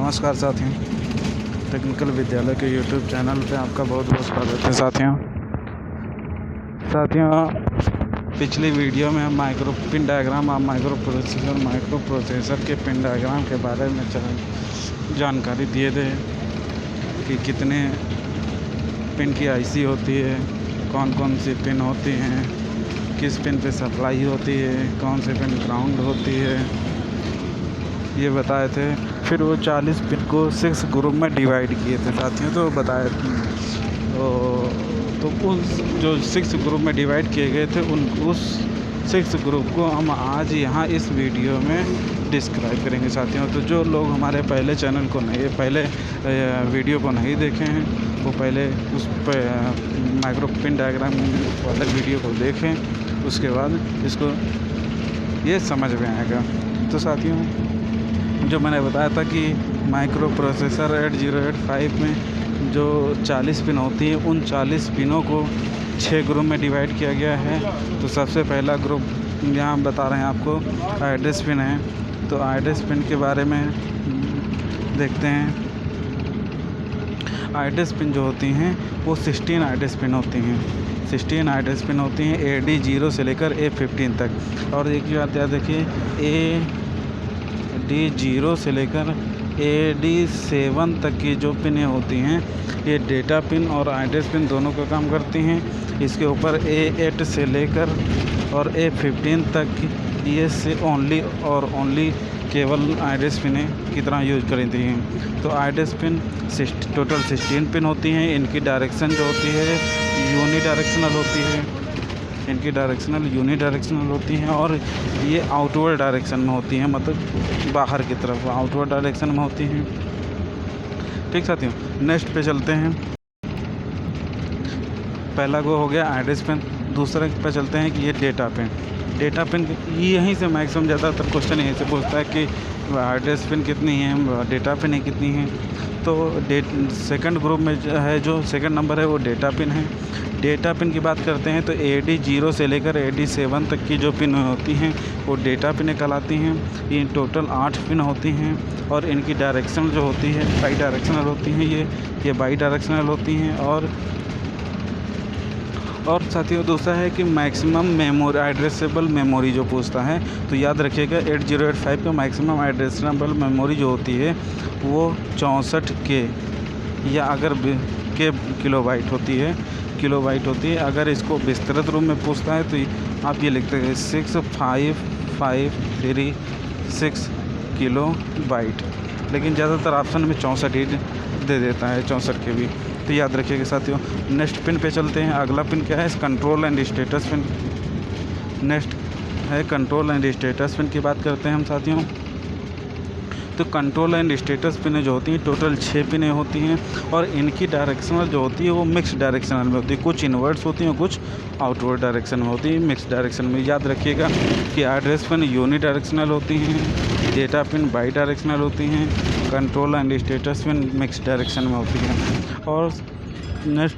नमस्कार साथियों, टेक्निकल विद्यालय के यूट्यूब चैनल पे आपका बहुत बहुत स्वागत है। साथियों पिछली वीडियो में हम माइक्रो पिन डायग्राम और माइक्रो प्रोसेसर के पिन डायग्राम के बारे में जानकारी दिए थे कि कितने पिन की आईसी होती है, कौन कौन सी पिन होती हैं, किस पिन पे सप्लाई होती है, कौन से पिन ग्राउंड होती है, ये बताए थे। फिर वो 40 पिन को 6 ग्रुप में डिवाइड किए थे साथियों, तो बताए तो उस जो 6 ग्रुप में डिवाइड किए गए थे उस 6 ग्रुप को हम आज यहाँ इस वीडियो में डिस्क्राइब करेंगे साथियों। तो जो लोग हमारे पहले वीडियो को नहीं देखे हैं वो पहले उस माइक्रो पिन डायग्राम वाले वीडियो को देखें, उसके बाद इसको ये समझ में आएगा। तो साथियों जो मैंने बताया था कि माइक्रो प्रोसेसर 8085 में जो 40 पिन होती है उन 40 पिनों को 6 ग्रुप में डिवाइड किया गया है। तो सबसे पहला ग्रुप यहाँ बता रहे हैं आपको एड्रेस पिन है। तो एड्रेस पिन के बारे में देखते हैं। एड्रेस पिन जो होती हैं वो 16 एड्रेस पिन होती हैं। 16 एड्रेस पिन होती हैं AD0 से लेकर A15 तक। और एक बात याद रखिए, AD0 से लेकर AD7 तक की जो पिनें होती हैं ये डेटा पिन और एड्रेस पिन दोनों का काम करती हैं। इसके ऊपर A8 से लेकर और A15 तक ये से ओनली केवल एड्रेस पिनें की तरह यूज करती हैं। तो एड्रेस पिन टोटल 16 पिन होती हैं। इनकी डायरेक्शन जो होती है यूनिडायरेक्शनल होती है। यूनिडायरेक्शनल होती हैं और ये आउटवर्ड डायरेक्शन में होती हैं, मतलब बाहर की तरफ आउटवर्ड डायरेक्शन में होती हैं। ठीक साथियों, नेक्स्ट पे चलते हैं। पहला वो हो गया एड्रेस पिन। दूसरे पे चलते हैं कि ये डेटा पिन यहीं से मैक्सिमम ज़्यादातर क्वेश्चन यहीं से पूछता है कि एड्रेस पिन कितनी है, डेटा पिन है कितनी है। तो सेकंड ग्रुप में जो सेकंड नंबर है वो डेटा पिन है। डेटा पिन की बात करते हैं तो AD0 से लेकर AD7 तक की जो पिन होती हैं वो डेटा पिन कहलाती हैं। ये टोटल 8 पिन होती हैं और इनकी डायरेक्शन जो होती है बाई डायरेक्शनल होती हैं। ये बाई डायरेक्शनल होती हैं। और साथियों दूसरा है कि मैक्सिमम मेमोरी एड्रेसेबल मेमोरी जो पूछता है, तो याद रखिएगा 8085 का मैक्सिमम एड्रेसेबल मेमोरी जो होती है वो 64 के या अगर के किलोबाइट होती है। अगर इसको विस्तृत रूप में पूछता है तो आप ये लिखते हैं 65536 किलोबाइट, लेकिन ज़्यादातर ऑप्शन में 64 ही दे देता है, 64 के भी। तो याद रखिएगा साथियों। नेक्स्ट पिन पे चलते हैं। अगला पिन क्या है? Control and status pin. Next है कंट्रोल एंड स्टेटस पिन की बात करते हैं हम साथियों। तो कंट्रोल एंड स्टेटस पिनें जो होती हैं टोटल 6 पिनें होती हैं और इनकी डायरेक्शनल जो होती है वो मिक्स डायरेक्शनल में होती है। कुछ इनवर्ड्स होती हैं, कुछ आउटवर्ड डायरेक्शन में होती है, मिक्स डायरेक्शन में। याद रखिएगा कि एड्रेस पिन यूनि डायरेक्शनल होती हैं, डेटा पिन बाई डायरेक्शनल होती हैं, control and status pin mix direction में होती हैं। और नेक्स्ट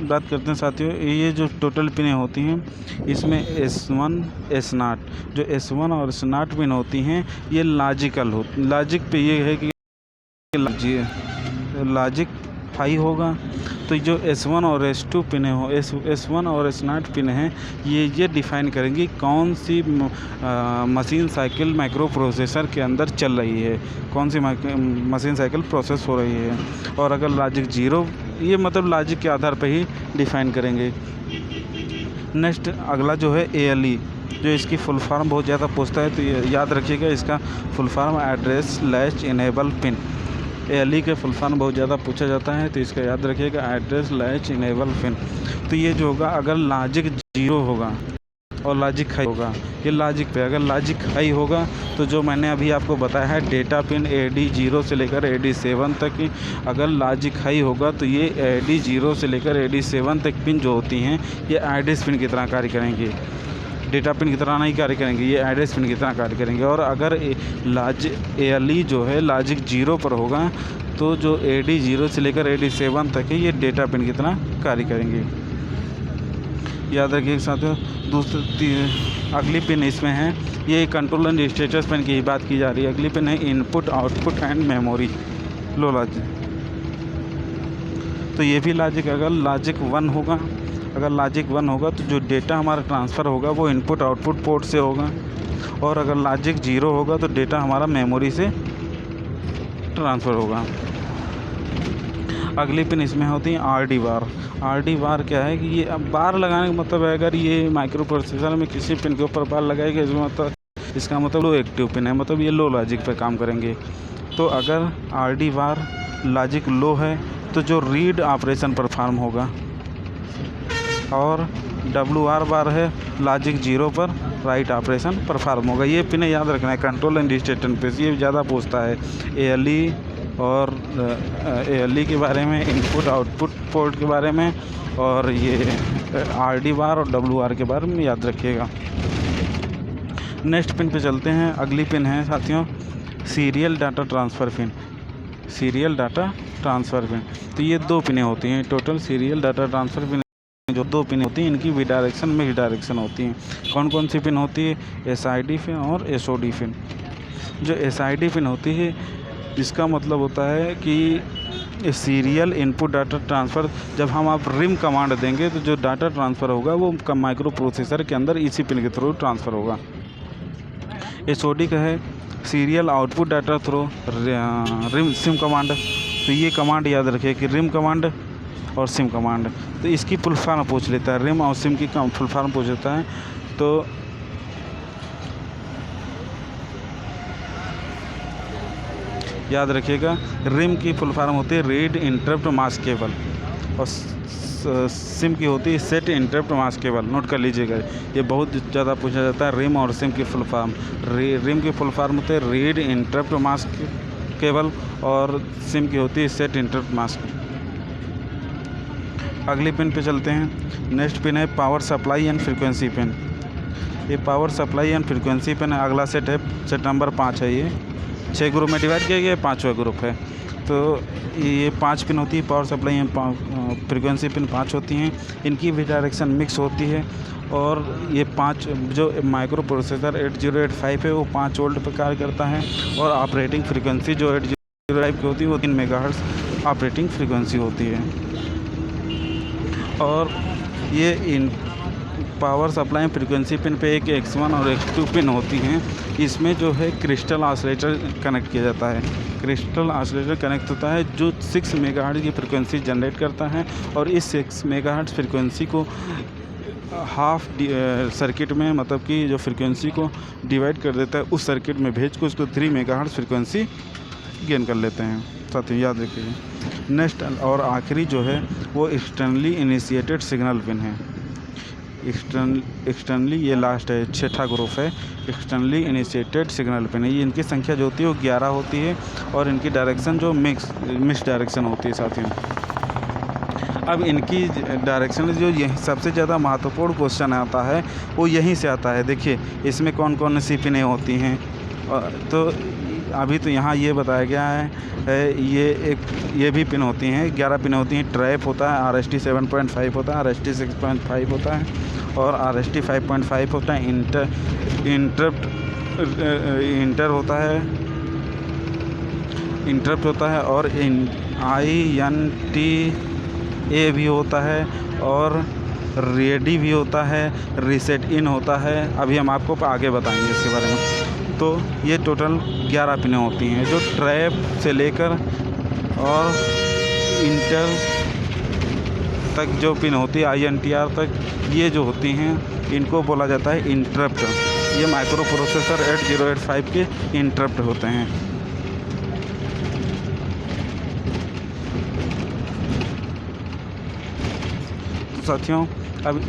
बात करते हैं साथियों, ये जो टोटल पिनें होती हैं इसमें S1 S0 जो S1 और S0 पिन होती हैं ये लॉजिक पे ये है कि लॉजिक हाई होगा। तो जो S1 और S2 पिनें हो S1 और S0 पिन हैं ये डिफ़ाइन करेंगी कौन सी मशीन साइकिल माइक्रो प्रोसेसर के अंदर चल रही है, कौन सी मशीन साइकिल प्रोसेस हो रही है। और अगर लॉजिक 0 ये मतलब लॉजिक के आधार पर ही डिफ़ाइन करेंगे। नेक्स्ट अगला जो है ALE, जो इसकी फुल फॉर्म बहुत ज़्यादा पूछता है, तो याद रखिएगा इसका full form address latch enable pin. ALE के फुल फॉर्म बहुत ज़्यादा पूछा जाता है, तो इसका याद रखिएगा एड्रेस लैच इनेबल पिन। तो ये जो होगा अगर लॉजिक 0 होगा और लॉजिक हाई होगा, ये लॉजिक पे अगर लॉजिक हाई होगा तो जो मैंने अभी आपको बताया है डेटा पिन AD0 से लेकर AD7 तक की, अगर लॉजिक हाई होगा तो ये AD0 से लेकर AD7 तक पिन जो होती हैं ये एड्रेस पिन की तरह कार्य करेंगे, डेटा पिन की तरह नहीं कार्य करेंगे, ये एड्रेस पिन की तरह कार्य करेंगे। और अगर ALE जो है लॉजिक 0 पर होगा तो जो AD0 से लेकर AD7 तक है ये डेटा पिन की तरह कार्य करेंगे। याद रखिए साथियों। अगली पिन इसमें है ये कंट्रोल एंड स्टेटस पिन की बात की जा रही है। अगली पिन है input output and memory. Low logic. तो ये भी लॉजिक अगर लॉजिक 1 होगा, अगर लॉजिक 1 होगा तो जो डेटा हमारा ट्रांसफ़र होगा वो इनपुट आउटपुट पोर्ट से होगा, और अगर लॉजिक 0 होगा तो डेटा हमारा मेमोरी से ट्रांसफ़र होगा। अगली पिन इसमें होती है आरडी बार। आरडी बार क्या है कि ये अब बार लगाने का मतलब है, अगर ये माइक्रो प्रोसेसर में किसी पिन के ऊपर बार लगाएगा इसका मतलब लो एक्टिव पिन है, मतलब ये लो लॉजिक पे काम करेंगे। तो अगर आरडी बार लॉजिक लो है तो जो रीड ऑपरेशन परफॉर्म होगा, और WR बार है लॉजिक 0 पर राइट ऑपरेशन परफॉर्म होगा। ये पिन याद रखना है कंट्रोल एंड स्टेटस पे, ये ज़्यादा पूछता है ALE और ALE के बारे में, इनपुट आउटपुट पोर्ट के बारे में, और ये RD बार और WR के बारे में याद रखिएगा। नेक्स्ट पिन पे चलते हैं। अगली पिन है साथियों serial data transfer pin. Serial data transfer pin, तो ये 2 पिनें होती हैं total. Serial data transfer pin जो 2 पिन होती हैं, इनकी डायरेक्शन मिक्स डायरेक्शन होती हैं। कौन कौन सी पिन होती है? SID पिन और SOD पिन। जो SID पिन होती है इसका मतलब होता है कि सीरियल इनपुट डाटा ट्रांसफ़र, जब हम आप रिम कमांड देंगे तो जो डाटा ट्रांसफ़र होगा वो माइक्रो प्रोसेसर के अंदर इसी पिन के थ्रू ट्रांसफ़र होगा। SOD का है serial output data through RIM SIM command. तो ये कमांड याद रखिए कि रिम कमांड और सिम कमांड, तो इसकी फुल फॉर्म पूछ लेता है, रिम और सिम की फुल फॉर्म पूछ लेता है। तो याद रखिएगा रिम की फुल फॉर्म होती है रीड इंटरप्ट मास्क केबल, और सिम की होती है set interrupt mask cable. Note कर लीजिएगा, ये बहुत ज़्यादा पूछा जाता है। रिम और सिम की फुल फॉर्म, रिम की फुल फॉर्म होती है रीड इंटरप्ट मास्क केबल, और सिम की होती है सेट इंटरप्ट मास्क। अगली पिन पे चलते हैं। नेक्स्ट पिन है power supply and frequency pin. ये power supply and frequency pin अगला सेट है, सेट नंबर 5 है। ये 6 ग्रुप में डिवाइड किया गया है, 5वां ग्रुप है। तो ये 5 पिन होती है power supply and frequency pin 5 होती हैं। इनकी भी डायरेक्शन मिक्स होती है, और ये 5 जो माइक्रो प्रोसेसर 8085 है वो 5 वोल्ट पर कार्य करता है, और ऑपरेटिंग फ्रीक्वेंसी जो 8085 की होती है वो 3 मेगाहर्ट्ज़ ऑपरेटिंग फ्रीक्वेंसी होती है। और ये इन पावर सप्लाई फ्रीक्वेंसी पिन पे एक X1 और X2 पिन होती हैं। इसमें जो है क्रिस्टल ऑसिलेटर कनेक्ट किया जाता है। क्रिस्टल ऑसिलेटर कनेक्ट होता है जो 6 मेगाहर्ट्ज़ की फ्रीक्वेंसी जनरेट करता है, और इस 6 मेगाहर्ट्ज़ फ्रीक्वेंसी को हाफ सर्किट में, मतलब कि जो फ्रीक्वेंसी को डिवाइड कर देता है उस सर्किट में भेज के उसको 3 मेगाहर्ट्ज़ फ्रीक्वेंसी गेन कर लेते हैं। साथियों याद रखिए। नेक्स्ट और आखिरी जो है वो एक्सटर्नली इनिशिएटेड सिग्नल पिन है। एक्सटर्नली ये लास्ट है, 6ठा ग्रुप है। एक्सटर्नली इनिशिएटेड सिग्नल पिन है। ये इनकी संख्या जो होती है वो 11 होती है, और इनकी डायरेक्शन जो मिक्स डायरेक्शन होती है साथियों। अब इनकी डायरेक्शन जो यही सबसे ज़्यादा महत्वपूर्ण क्वेश्चन आता है वो यहीं से आता है। देखिए इसमें कौन कौन सी पिनें होती हैं, तो अभी तो यहाँ ये बताया गया है ये भी पिन होती हैं, 11 पिन होती हैं। ट्रैप होता है, RST 7.5 होता है, RST 6.5 होता है, और RST 5.5 होता है। इंटर होता है, और INTA भी होता है, और रेडी भी होता है, रीसेट इन होता है। अभी हम आपको आगे बताएंगे इसके बारे में। तो ये टोटल 11 पिनें होती हैं, जो ट्रैप से लेकर और इंटर तक जो पिन होती है INTR तक, ये जो होती हैं इनको बोला जाता है इंटरप्ट। ये माइक्रो प्रोसेसर 8085 के इंटरप्ट होते हैं। तो साथियों अब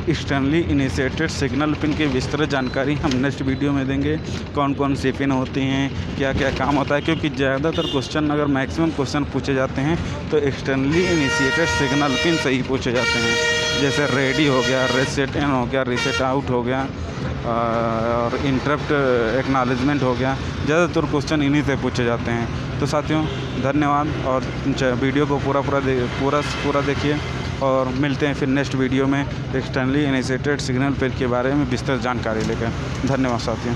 एक्सटर्नली इनिशिएटेड सिग्नल पिन की विस्तृत जानकारी हम नेक्स्ट वीडियो में देंगे। कौन कौन सी पिन होती हैं, क्या क्या काम होता है, क्योंकि ज़्यादातर क्वेश्चन अगर मैक्सिमम क्वेश्चन पूछे जाते हैं तो एक्सटर्नली इनिशिएटेड सिग्नल पिन से ही पूछे जाते हैं। जैसे रेडी हो गया, रीसेट इन हो गया, रीसेट आउट हो गया, और इंटरप्ट एक्नॉलेजमेंट हो गया। ज़्यादातर क्वेश्चन इन्हीं से पूछे जाते हैं। तो साथियों धन्यवाद, और वीडियो को पूरा देखिए, और मिलते हैं फिर नेक्स्ट वीडियो में एक्सटर्नली इनिशिएटेड सिग्नल पिन के बारे में विस्तृत जानकारी लेकर। धन्यवाद साथियों।